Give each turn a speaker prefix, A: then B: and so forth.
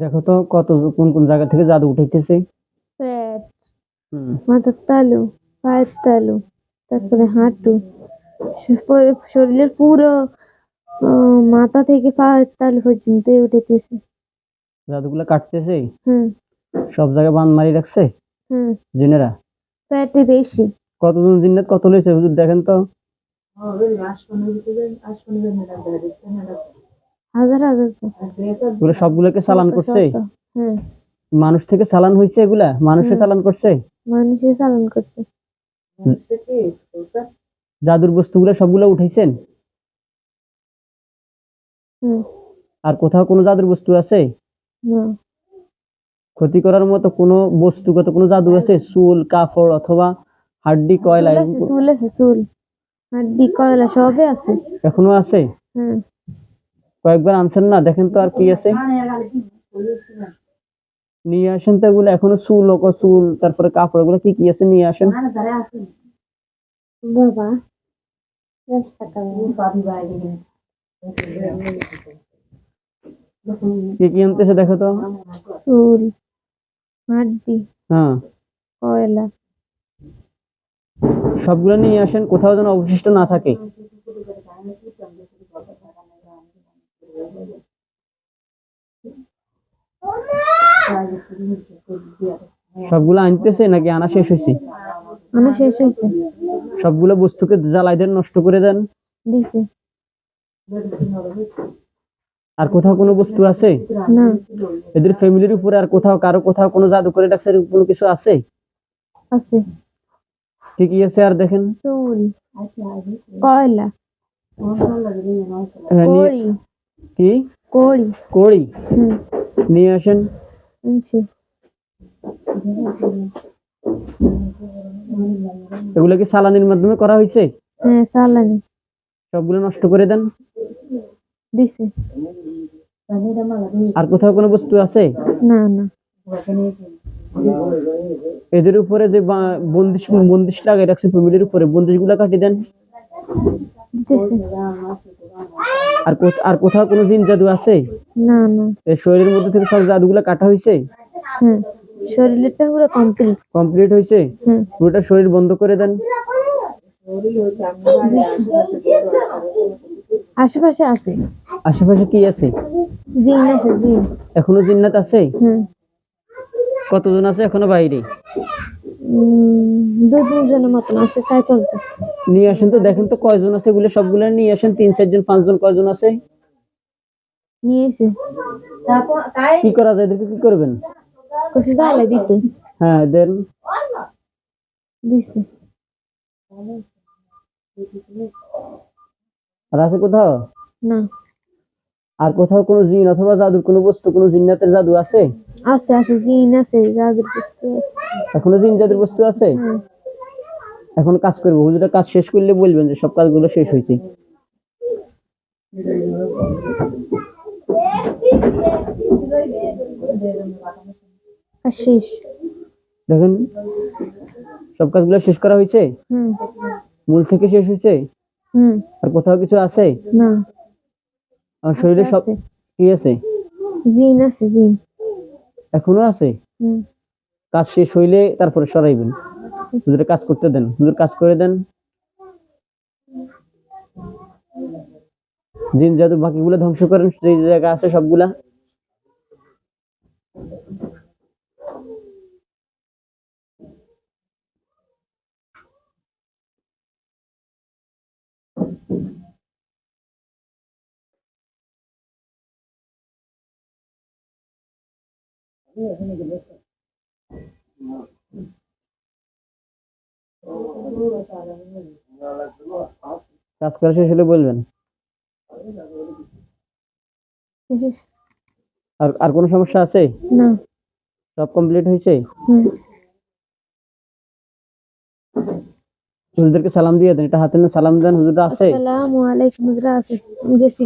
A: দেখো তো কত কোন কোন জায়গা থেকে জাদু উঠাইতেছে।
B: পেট,
A: হুম।
B: মাথার তালু, পায়ের তালু, তারপরে হাঁটু, শরীরের পুরো মাথা থেকে পায়ের তালু পর্যন্ত উঠেতেছে।
A: জাদুগুলা কাটতেছে।
B: হুম
A: সব জায়গায় বান মারি রাখছে
B: হুম
A: জিনেরা।
B: পেটে বেশি।
A: কতজন জিন্নাত কত লইছে হুজুর দেখেন তো।
B: হাজার হাজার
A: এগুলো সবগুলোকে চালান
B: শত
A: করছে।
B: শত। হ্যাঁ,
A: মানুষ থেকে চালান হয়েছে, এগুলা মানুষে চালান করছে।
B: মানুষই চালান করছে।
A: জাদুর বস্তুগুলো সবগুলো উঠাইছেন।
B: হুম
A: আর কোথাও কোনো জাদুর বস্তু আছে?
B: না,
A: ক্ষতি করার মতো কোনো বস্তুগত কোনো জাদু আছে? চুল, কাপড় অথবা হাড্ডি, কয়লা
B: চুল আছে, চুল আছে, চুল, হাড্ডি, কয়লা সবই আছে।
A: এখনো আছে?
B: হুম
A: কয়েকবার আনছেন না, দেখেন তো আর কি আছে। নিয়ে আসেন তো এগুলো। এখনো চুল, চুল, তারপরে কাপড়, এগুলো কি কি আছে নিয়ে আসেন।
B: বাবা, 10 টাকা
A: কি কি আনতেছে দেখো তো।
B: চুল, হাড্ডি,
A: হ্যাঁ,
B: কয়লা।
A: সবগুলো নিয়ে আসেন, কোথাও যেন অবশিষ্ট না থাকে। সবগুলো আনতেছে নাকি আনা শেষ হয়েছে?
B: আনা শেষ হয়েছে।
A: সবগুলো বস্তুকে জ্বালাই দেন, নষ্ট করে দেন।
B: দিছে।
A: আর কোথাও কোনো বস্তু আছে?
B: না,
A: এদের ফ্যামিলির উপরে আর কোথাও কারো কোথাও কোনো জাদু করে রাখছে, এরকম কোনো কিছু আছে?
B: আছে।
A: কি কি আছে আর দেখেন।
B: চুল, কয়লা, কড়ি,
A: কি
B: কড়ি।
A: কড়ি
B: হুম
A: নিয়ে আসেন।
B: আনছি।
A: এগুলো কি চালানির মাধ্যমে করা হয়েছে?
B: হ্যাঁ, চালানি।
A: সবগুলো নষ্ট করে দেন।
B: দিছে।
A: আর কোথাও কোনো বস্তু আছে?
B: না না,
A: এদের উপরে যে বন্দিশ বন্দিশ লাগাই রাখছে ফ্যামিলির উপরে, বন্দিশ গুলা কাটি দেন।
B: দিছে।
A: আর কোথাও কোনো জিন জাদু আছে?
B: না না।
A: এই শরীরের মধ্যে থেকে সব জাদুগুলা কাটা হয়েছে।
B: হুম, শরীরটা পুরো কমপ্লিট।
A: কমপ্লিট হয়েছে।
B: হুম,
A: পুরোটা শরীর বন্ধ করে দেন।
B: আশেপাশে আছে।
A: আশেপাশে কি আছে?
B: জিন আছে, জিন।
A: এখনো জিন্নাত আছে?
B: হুম,
A: কতজন আছে এখনো বাইরে?
B: 2-3 জনের মতন আছে, সাইকেল।
A: নিয়ে আসেন তো, দেখেন তো কয়জন আছে। এগুলো সবগুলো নিয়ে আসেন, 3-4 জন 5 জন কয়জন আছে
B: নিয়েছে।
A: কি করা যায়, এদেরকে কি করবেন?
B: কষে জ্বালা দিতে।
A: হ্যাঁ দেন।
B: দিছে।
A: আর আছে কোথাও?
B: না,
A: আর কোথাও কোনো জিন অথবা জাদুর কোনো বস্তু, কোনো জিন্নাতের জাদু আছে?
B: আছে আছে, জিন আছে, জাদুর বস্তু আছে।
A: এখনো জিন জাদুর বস্তু আছে। এখন কাজ করবো, হুজুরের কাজ শেষ করলে বলবেন যে সব কাজগুলো শেষ হয়েছে।
B: আর শেষ।
A: দেখেন সব কাজগুলো শেষ করা হয়েছে।
B: হুম
A: মূল থেকে শেষ হয়েছে।
B: হুম
A: আর কোথাও কিছু আছে?
B: না।
A: আমার শরীরে সব
B: আছে।
A: কি আছে?
B: জিন আছে, জিন।
A: এখনো আছে।
B: হুম
A: কাজ শেষ হইলে তারপরে সরাইবেন। হুজুরের কাজ করতে দেন, হুজুর কাজ করে দেন। জিন জাদু বাকিগুলো ধ্বংস করেন, যে জায়গা আছে সবগুলা। কাজ করা শেষ হলে বলবেন।
B: শেষ।
A: আর আর কোনো সমস্যা আছে?
B: না।
A: সব কমপ্লিট হয়েছে।
B: হুম,
A: হুজুরদেরকে সালাম দিয়ে দেন, এটা হাতে নিয়ে সালাম দেন। হুজুরটা আছে?
B: আসসালামু আলাইকুম। আছে, আমি গেছি।